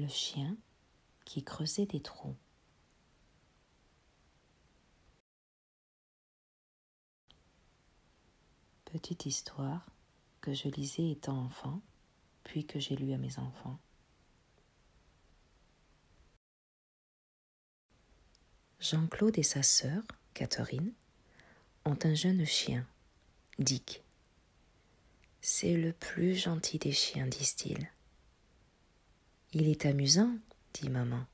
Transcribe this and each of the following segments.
Le chien qui creusait des trous. Petite histoire que je lisais étant enfant, puis que j'ai lue à mes enfants. Jean-Claude et sa sœur, Catherine, ont un jeune chien, Dick. C'est le plus gentil des chiens, disent-ils. Il est amusant, dit maman.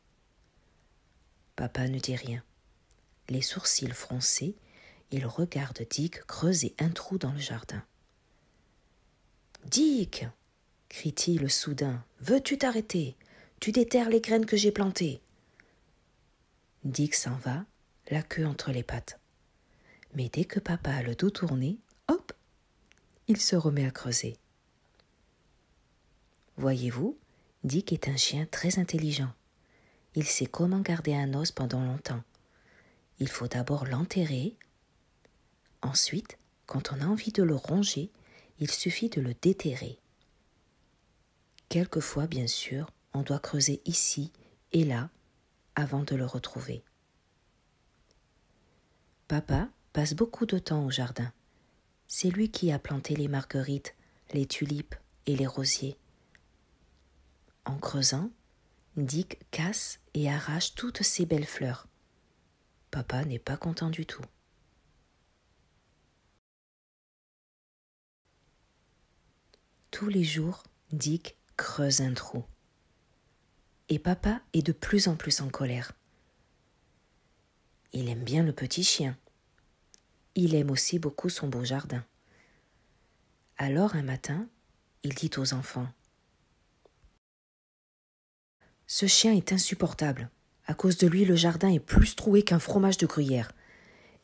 Papa ne dit rien. Les sourcils froncés, il regarde Dick creuser un trou dans le jardin. « Dick !» crie-t-il soudain. « Veux-tu t'arrêter ? Tu déterres les graines que j'ai plantées. » Dick s'en va, la queue entre les pattes. Mais dès que papa a le dos tourné, hop, il se remet à creuser. Voyez-vous, Dick est un chien très intelligent. Il sait comment garder un os pendant longtemps. Il faut d'abord l'enterrer. Ensuite, quand on a envie de le ronger, il suffit de le déterrer. Quelquefois, bien sûr, on doit creuser ici et là avant de le retrouver. Papa passe beaucoup de temps au jardin. C'est lui qui a planté les marguerites, les tulipes et les rosiers. En creusant, Dick casse et arrache toutes ces belles fleurs. Papa n'est pas content du tout. Tous les jours, Dick creuse un trou. Et papa est de plus en plus en colère. Il aime bien le petit chien. Il aime aussi beaucoup son beau jardin. Alors un matin, il dit aux enfants : « Ce chien est insupportable. À cause de lui, le jardin est plus troué qu'un fromage de gruyère.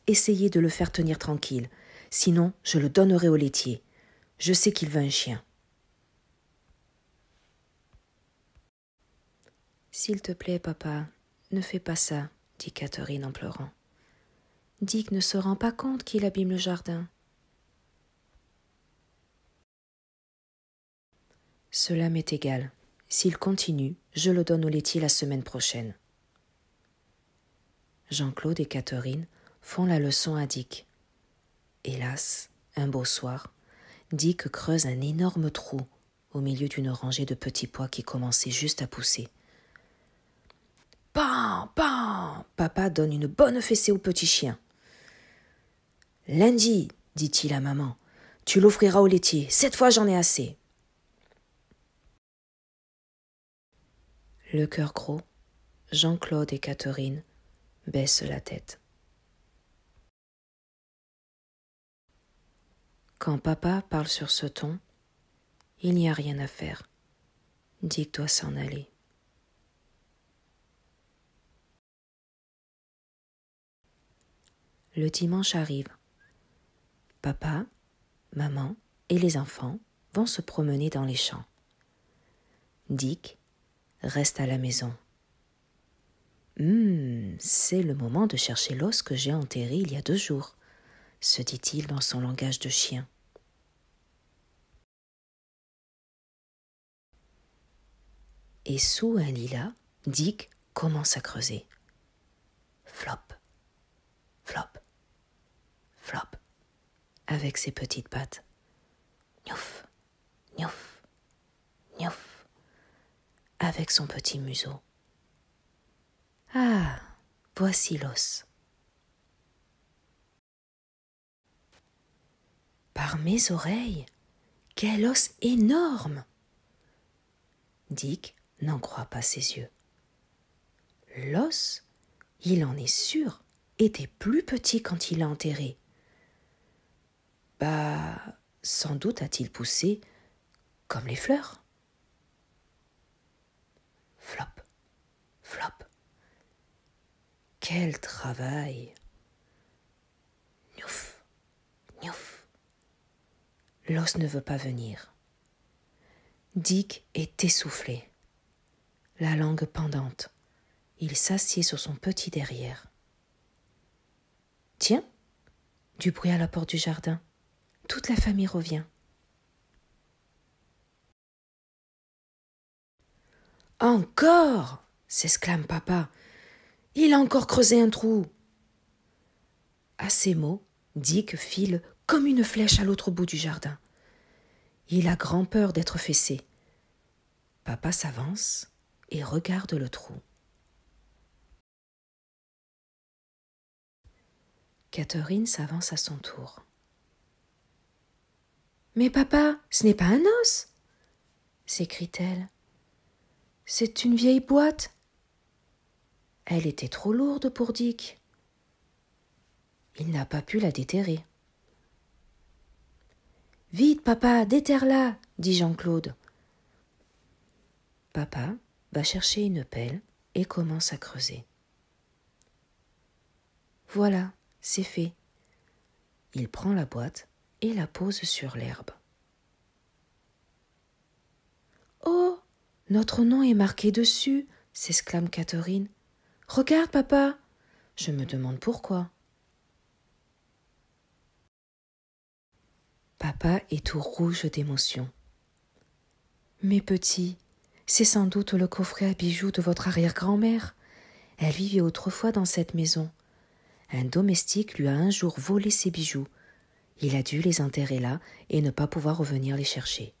Essayez de le faire tenir tranquille, sinon je le donnerai au laitier. Je sais qu'il veut un chien. » « S'il te plaît, papa, ne fais pas ça, » dit Catherine en pleurant. « Dick ne se rend pas compte qu'il abîme le jardin. » « Cela m'est égal. S'il continue, je le donne au laitier la semaine prochaine. » Jean-Claude et Catherine font la leçon à Dick. Hélas, un beau soir, Dick creuse un énorme trou au milieu d'une rangée de petits pois qui commençaient juste à pousser. « Pan, pan !» Papa donne une bonne fessée au petit chien. « Lundi, dit-il à maman, tu l'offriras au laitier. Cette fois, j'en ai assez. » Le cœur gros, Jean-Claude et Catherine baissent la tête. Quand papa parle sur ce ton, il n'y a rien à faire. Dick doit s'en aller. Le dimanche arrive. Papa, maman et les enfants vont se promener dans les champs. Dick reste à la maison. C'est le moment de chercher l'os que j'ai enterré il y a 2 jours, se dit-il dans son langage de chien. Et sous un lilas, Dick commence à creuser. Flop, flop, flop, avec ses petites pattes. Gnouf, gnouf, gnouf, avec son petit museau. Ah, voici l'os. Par mes oreilles, quel os énorme! Dick n'en croit pas ses yeux. L'os, il en est sûr, était plus petit quand il l'a enterré. Sans doute a-t-il poussé comme les fleurs. Flop, flop. Quel travail! Gnouf, gnouf. L'os ne veut pas venir. Dick est essoufflé, la langue pendante. Il s'assied sur son petit derrière. Tiens, du bruit à la porte du jardin. Toute la famille revient. Encore s'exclame papa. Il a encore creusé un trou. À ces mots, Dick file comme une flèche à l'autre bout du jardin. Il a grand peur d'être fessé. Papa s'avance et regarde le trou. Catherine s'avance à son tour. « Mais papa, ce n'est pas un os !» s'écrie-t-elle. « C'est une vieille boîte. » Elle était trop lourde pour Dick. Il n'a pas pu la déterrer. « Vite, papa, déterre-la !» dit Jean-Claude. Papa va chercher une pelle et commence à creuser. Voilà, c'est fait. Il prend la boîte et la pose sur l'herbe. « Oh, notre nom est marqué dessus !» s'exclame Catherine. « Regarde, papa, je me demande pourquoi. » Papa est tout rouge d'émotion. « Mes petits, c'est sans doute le coffret à bijoux de votre arrière-grand-mère. Elle vivait autrefois dans cette maison. Un domestique lui a un jour volé ses bijoux. Il a dû les enterrer là et ne pas pouvoir revenir les chercher. »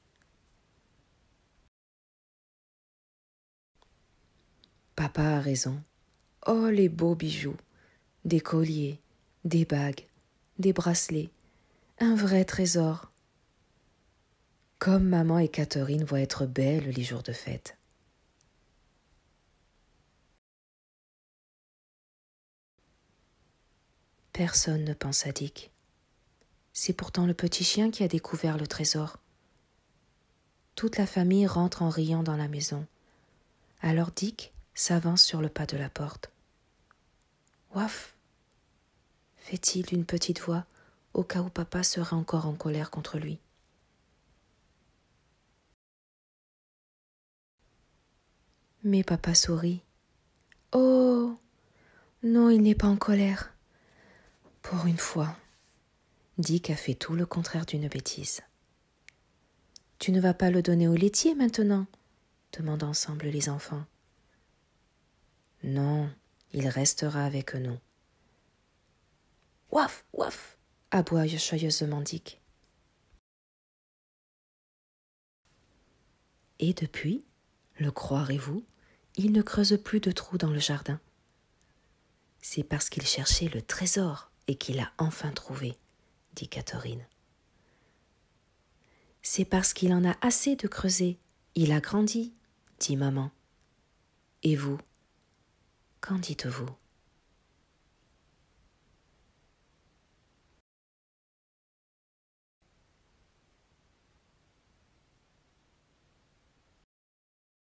Papa a raison. Oh, les beaux bijoux, des colliers, des bagues, des bracelets, un vrai trésor. Comme maman et Catherine vont être belles les jours de fête. Personne ne pense à Dick. C'est pourtant le petit chien qui a découvert le trésor. Toute la famille rentre en riant dans la maison. Alors Dick s'avance sur le pas de la porte. « Ouaf !» fait-il d'une petite voix, au cas où papa serait encore en colère contre lui. Mais papa sourit. « Oh, non, il n'est pas en colère. Pour une fois. » Dick a fait tout le contraire d'une bêtise. « Tu ne vas pas le donner au laitier maintenant ?» demandent ensemble les enfants. « Non, il restera avec nous. »« Ouaf, ouaf !» aboie joyeusement Dick. Et depuis, le croirez-vous, il ne creuse plus de trous dans le jardin. C'est parce qu'il cherchait le trésor et qu'il l'a enfin trouvé, dit Catherine. C'est parce qu'il en a assez de creuser. Il a grandi, dit maman. Et vous, qu'en dites-vous ?